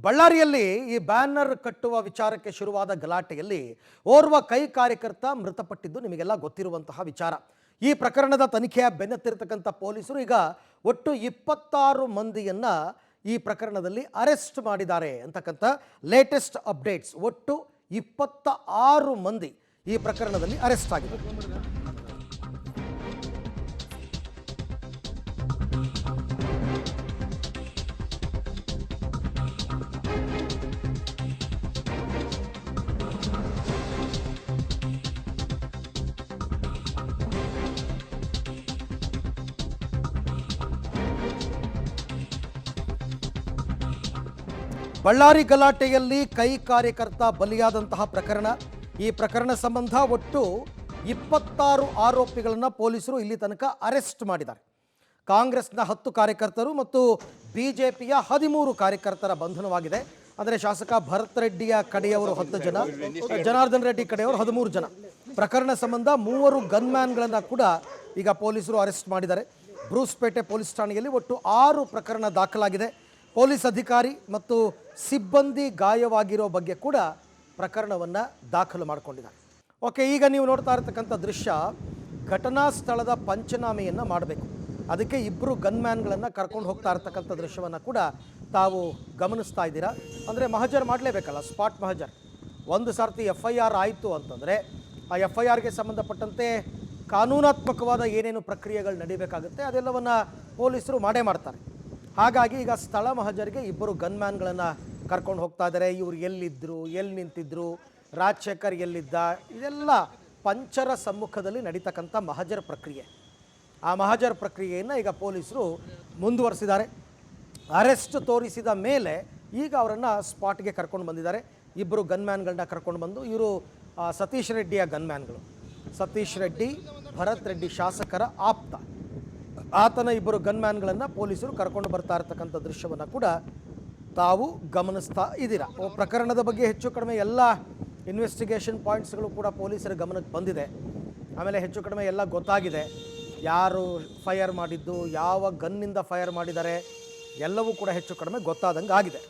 ಬಳ್ಳಾರಿಯಲ್ಲಿ ಈ ಬ್ಯಾನರ್ ಕಟ್ಟುವ ವಿಚಾರಕ್ಕೆ ಶುರುವಾದ ಗಲಾಟೆಯಲ್ಲಿ ಓರ್ವ ಕೈ ಕಾರ್ಯಕರ್ತ ಮೃತಪಟ್ಟಿದ್ದು ನಿಮಗೆಲ್ಲ ಗೊತ್ತಿರುವಂತಹ ವಿಚಾರ. ಈ ಪ್ರಕರಣದ ತನಿಖೆಯ ಬೆನ್ನತ್ತಿರತಕ್ಕಂಥ ಪೊಲೀಸರು ಈಗ ಒಟ್ಟು 26 ಮಂದಿಯನ್ನ ಈ ಪ್ರಕರಣದಲ್ಲಿ ಅರೆಸ್ಟ್ ಮಾಡಿದ್ದಾರೆ ಅಂತಕ್ಕಂಥ ಲೇಟೆಸ್ಟ್ ಅಪ್ಡೇಟ್ಸ್. ಒಟ್ಟು 26 ಮಂದಿ ಈ ಪ್ರಕರಣದಲ್ಲಿ ಅರೆಸ್ಟ್ ಆಗಿದ್ದಾರೆ. ಬಳ್ಳಾರಿ ಗಲಾಟೆಯಲ್ಲಿ ಕೈ ಕಾರ್ಯಕರ್ತ ಬಲಿಯಾದಂತಹ ಪ್ರಕರಣ. ಈ ಪ್ರಕರಣ ಸಂಬಂಧ ಒಟ್ಟು 26 ಆರೋಪಿಗಳನ್ನು ಪೊಲೀಸರು ಇಲ್ಲಿ ತನಕ ಅರೆಸ್ಟ್ ಮಾಡಿದ್ದಾರೆ. ಕಾಂಗ್ರೆಸ್ನ 10 ಕಾರ್ಯಕರ್ತರು ಮತ್ತು ಬಿಜೆಪಿಯ 13 ಕಾರ್ಯಕರ್ತರ ಬಂಧನವಾಗಿದೆ. ಅಂದರೆ ಶಾಸಕ ಭರತ್ ರೆಡ್ಡಿಯ ಕಡೆಯವರು 10 ಜನ, ಜನಾರ್ದನ್ ರೆಡ್ಡಿ ಕಡೆಯವರು 13 ಜನ. ಪ್ರಕರಣ ಸಂಬಂಧ 3 ಗನ್ಮ್ಯಾನ್ಗಳನ್ನು ಕೂಡ ಈಗ ಪೊಲೀಸರು ಅರೆಸ್ಟ್ ಮಾಡಿದ್ದಾರೆ. ಬ್ರೂಸ್ಪೇಟೆ ಪೊಲೀಸ್ ಠಾಣೆಯಲ್ಲಿ ಒಟ್ಟು 6 ಪ್ರಕರಣ ದಾಖಲಾಗಿದೆ. ಪೊಲೀಸ್ ಅಧಿಕಾರಿ ಮತ್ತು ಸಿಬ್ಬಂದಿ ಗಾಯವಾಗಿರೋ ಬಗ್ಗೆ ಕೂಡ ಪ್ರಕರಣವನ್ನು ದಾಖಲು ಮಾಡಿಕೊಂಡಿದ್ದಾರೆ. ಓಕೆ, ಈಗ ನೀವು ನೋಡ್ತಾ ಇರತಕ್ಕಂಥ ದೃಶ್ಯ ಘಟನಾ ಸ್ಥಳದ ಪಂಚನಾಮೆಯನ್ನು ಮಾಡಬೇಕು. ಅದಕ್ಕೆ 2 ಗನ್ಮ್ಯಾನ್ಗಳನ್ನು ಕರ್ಕೊಂಡು ಹೋಗ್ತಾ ಇರತಕ್ಕಂಥ ದೃಶ್ಯವನ್ನು ಕೂಡ ತಾವು ಗಮನಿಸ್ತಾ ಇದ್ದೀರಾ. ಅಂದರೆ ಮಹಜರ್ ಮಾಡಲೇಬೇಕಲ್ಲ, ಸ್ಪಾಟ್ ಮಹಜರ್. ಒಂದು ಸರ್ತಿ FIR ಆಯಿತು ಅಂತಂದರೆ ಆ FIRಗೆ ಸಂಬಂಧಪಟ್ಟಂತೆ ಕಾನೂನಾತ್ಮಕವಾದ ಏನೇನು ಪ್ರಕ್ರಿಯೆಗಳು ನಡೀಬೇಕಾಗುತ್ತೆ ಅದೆಲ್ಲವನ್ನು ಪೊಲೀಸರು ಮಾಡೇ ಮಾಡ್ತಾರೆ. ಹಾಗಾಗಿ ಈಗ ಸ್ಥಳ ಮಹಜರ್ಗೆ 2 ಗನ್ಮ್ಯಾನ್ಗಳನ್ನು ಕರ್ಕೊಂಡು ಹೋಗ್ತಾ ಇದ್ದಾರೆ. ಇವರು ಎಲ್ಲಿದ್ದರು, ಎಲ್ಲಿ ನಿಂತಿದ್ರು, ರಾಜಶೇಖರ್ ಎಲ್ಲಿದ್ದ, ಇದೆಲ್ಲ ಪಂಚರ ಸಮ್ಮುಖದಲ್ಲಿ ನಡೀತಕ್ಕಂಥ ಮಹಜರ್ ಪ್ರಕ್ರಿಯೆ. ಆ ಮಹಜರ್ ಪ್ರಕ್ರಿಯೆಯನ್ನು ಈಗ ಪೊಲೀಸರು ಮುಂದುವರಿಸಿದ್ದಾರೆ. ಅರೆಸ್ಟ್ ತೋರಿಸಿದ ಮೇಲೆ ಈಗ ಅವರನ್ನು ಸ್ಪಾಟ್ಗೆ ಕರ್ಕೊಂಡು ಬಂದಿದ್ದಾರೆ. 2 ಗನ್ಮ್ಯಾನ್ಗಳನ್ನ ಕರ್ಕೊಂಡು ಬಂದು, ಇವರು ಸತೀಶ್ ರೆಡ್ಡಿಯ ಗನ್ಮ್ಯಾನ್ಗಳು. ಸತೀಶ್ ರೆಡ್ಡಿ ಭರತ್ ರೆಡ್ಡಿ ಶಾಸಕರ ಆಪ್ತ. ಆತನ 2 ಗನ್ಮ್ಯಾನ್ಗಳನ್ನು ಪೊಲೀಸರು ಕರ್ಕೊಂಡು ಬರ್ತಾ ಇರತಕ್ಕಂಥ ದೃಶ್ಯವನ್ನು ಕೂಡ ತಾವು ಗಮನಿಸ್ತಾ ಇದ್ದೀರಾ. ಪ್ರಕರಣದ ಬಗ್ಗೆ ಹೆಚ್ಚು ಕಡಿಮೆ ಎಲ್ಲ ಇನ್ವೆಸ್ಟಿಗೇಷನ್ ಪಾಯಿಂಟ್ಸ್ಗಳು ಕೂಡ ಪೊಲೀಸರ ಗಮನಕ್ಕೆ ಬಂದಿದೆ. ಆಮೇಲೆ ಹೆಚ್ಚು ಕಡಿಮೆ ಎಲ್ಲ ಗೊತ್ತಾಗಿದೆ. ಯಾರು ಫೈರ್ ಮಾಡಿದ್ದು, ಯಾವ ಗನ್ನಿಂದ ಫೈರ್ ಮಾಡಿದ್ದಾರೆ, ಎಲ್ಲವೂ ಕೂಡ ಹೆಚ್ಚು ಕಡಿಮೆ ಗೊತ್ತಾದಂಗೆ ಆಗಿದೆ.